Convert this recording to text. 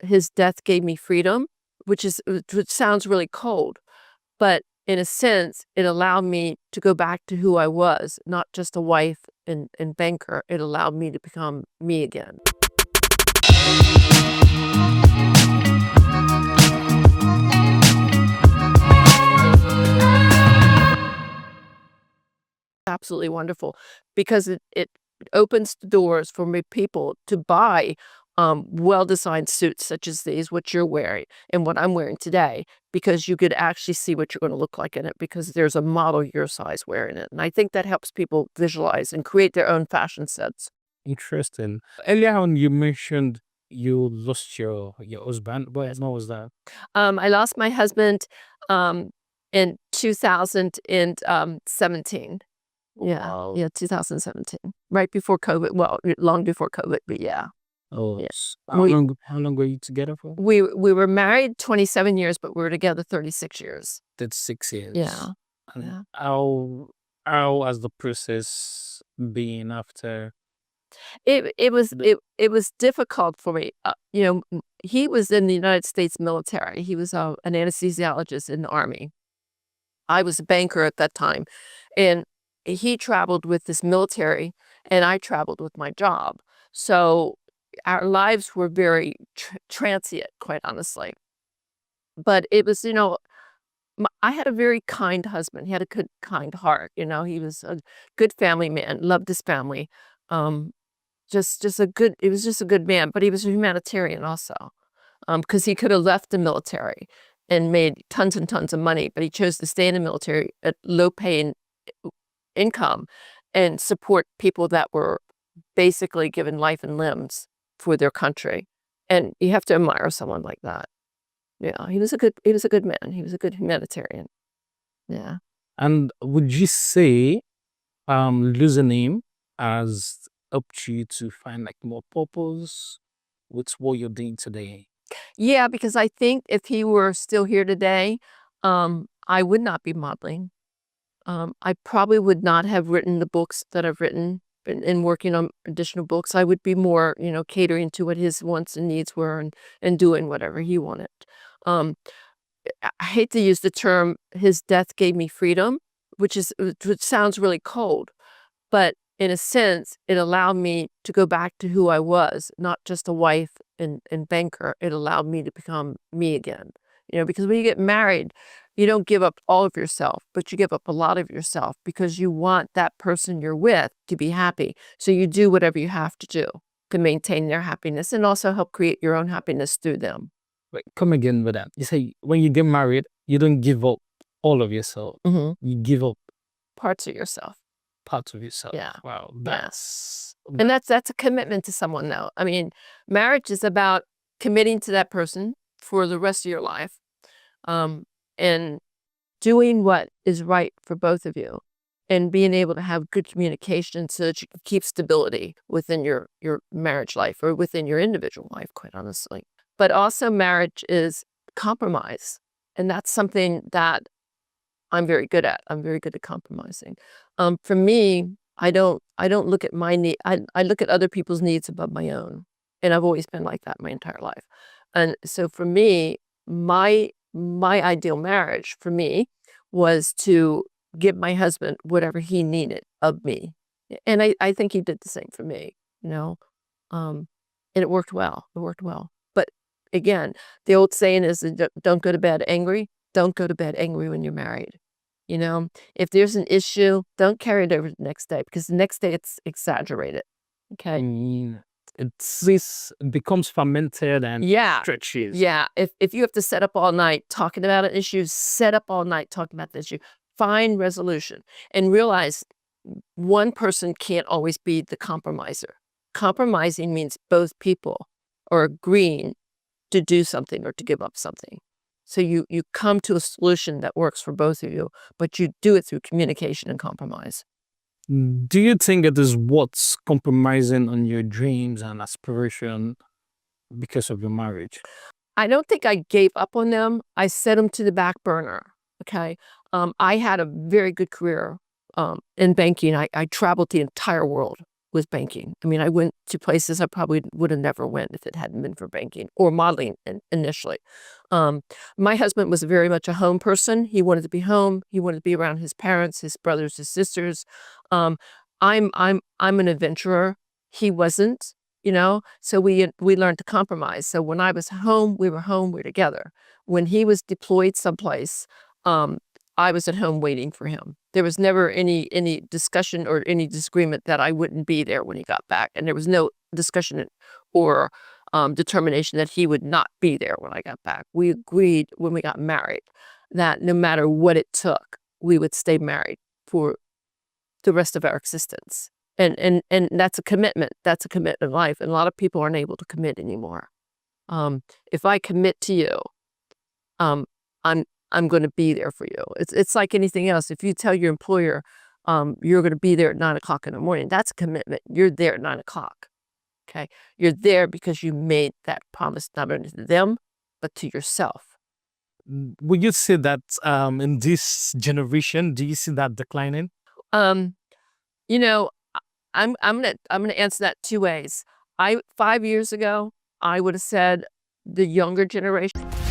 his death gave me freedom, which sounds really cold, but in a sense, it allowed me to go back to who I was, not just a wife and banker. It allowed me to become me again. Absolutely wonderful, because it opens the doors for people to buy well-designed suits such as these, what you're wearing and what I'm wearing today, because you could actually see what you're going to look like in it, because there's a model your size wearing it. And I think that helps people visualize and create their own fashion sets. Interesting. Earlier on, you mentioned you lost your husband. What was that? I lost my husband in 2017. Yeah, Wow. yeah, 2017, right before COVID. Well, long before COVID, but yeah. Oh, Yeah. how long were you together for? We were married 27 years, but we were together 36 years. That's 6 years. Yeah. And Yeah. how has the process been after? It was difficult for me. He was in the United States military. He was an anesthesiologist in the Army. I was a banker at that time, and he traveled with this military, and I traveled with my job. So our lives were very transient, quite honestly. But it was, I had a very kind husband. He had a good, kind heart. He was a good family man, loved his family. He was just a good man, but he was a humanitarian also. Because he could have left the military and made tons and tons of money, but he chose to stay in the military at low pay income and support people that were basically given life and limbs for their country. And you have to admire someone like that. Yeah, he was a good man. He was a good humanitarian. Yeah. And would you say losing him has helped you to find like more purpose with what you're doing today? Yeah, because I think if he were still here today, I would not be modeling. I probably would not have written the books that I've written and working on additional books. I would be more, catering to what his wants and needs were and doing whatever he wanted. I hate to use the term, his death gave me freedom, which sounds really cold, but in a sense, it allowed me to go back to who I was, not just a wife and banker. It allowed me to become me again. Because when you get married, you don't give up all of yourself, but you give up a lot of yourself because you want that person you're with to be happy. So you do whatever you have to do to maintain their happiness and also help create your own happiness through them. Wait, come again with that. You say when you get married, you don't give up all of yourself. You give up Parts of yourself. parts of yourself. Yeah. Wow. And that's a commitment to someone, though. I mean, marriage is about committing to that person for the rest of your life, and doing what is right for both of you, and being able to have good communication so that you can keep stability within your marriage life or within your individual life, quite honestly. But also marriage is compromise, and that's something that I'm very good at. I'm very good at compromising. For me, I don't look at my need. I look at other people's needs above my own, and I've always been like that my entire life. And so for me, my ideal marriage for me was to give my husband whatever he needed of me, and I think he did the same for me. And it worked well. It worked well. But again, the old saying is, don't go to bed angry. Don't go to bed angry when you're married. If there's an issue, don't carry it over the next day, because the next day it's exaggerated. Okay. It becomes fermented and stretches. Yeah. If you have to set up all night talking about an issue, set up all night talking about the issue. Find resolution and realize one person can't always be the compromiser. Compromising means both people are agreeing to do something or to give up something. So you come to a solution that works for both of you, but you do it through communication and compromise. Do you think it is worth compromising on your dreams and aspiration because of your marriage? I don't think I gave up on them. I set them to the back burner. Okay. I had a very good career in banking. I traveled the entire world was banking. I mean, I went to places I probably would have never went if it hadn't been for banking or modeling initially. My husband was very much a home person. He wanted to be home. He wanted to be around his parents, his brothers, his sisters. I'm an adventurer. He wasn't, so we learned to compromise. So when I was home, we were together. When he was deployed someplace, I was at home waiting for him. There was never any discussion or any disagreement that I wouldn't be there when he got back. And there was no discussion or determination that he would not be there when I got back. We agreed when we got married that no matter what it took, we would stay married for the rest of our existence. And that's a commitment. That's a commitment in life. And a lot of people aren't able to commit anymore. If I commit to you, I'm going to be there for you. It's like anything else. If you tell your employer you're going to be there at 9 o'clock in the morning, that's a commitment. You're there at 9 o'clock. Okay, you're there because you made that promise not only to them but to yourself. Would you say that in this generation, do you see that declining? You know, I'm gonna answer that two ways. 5 years ago, I would have said the younger generation.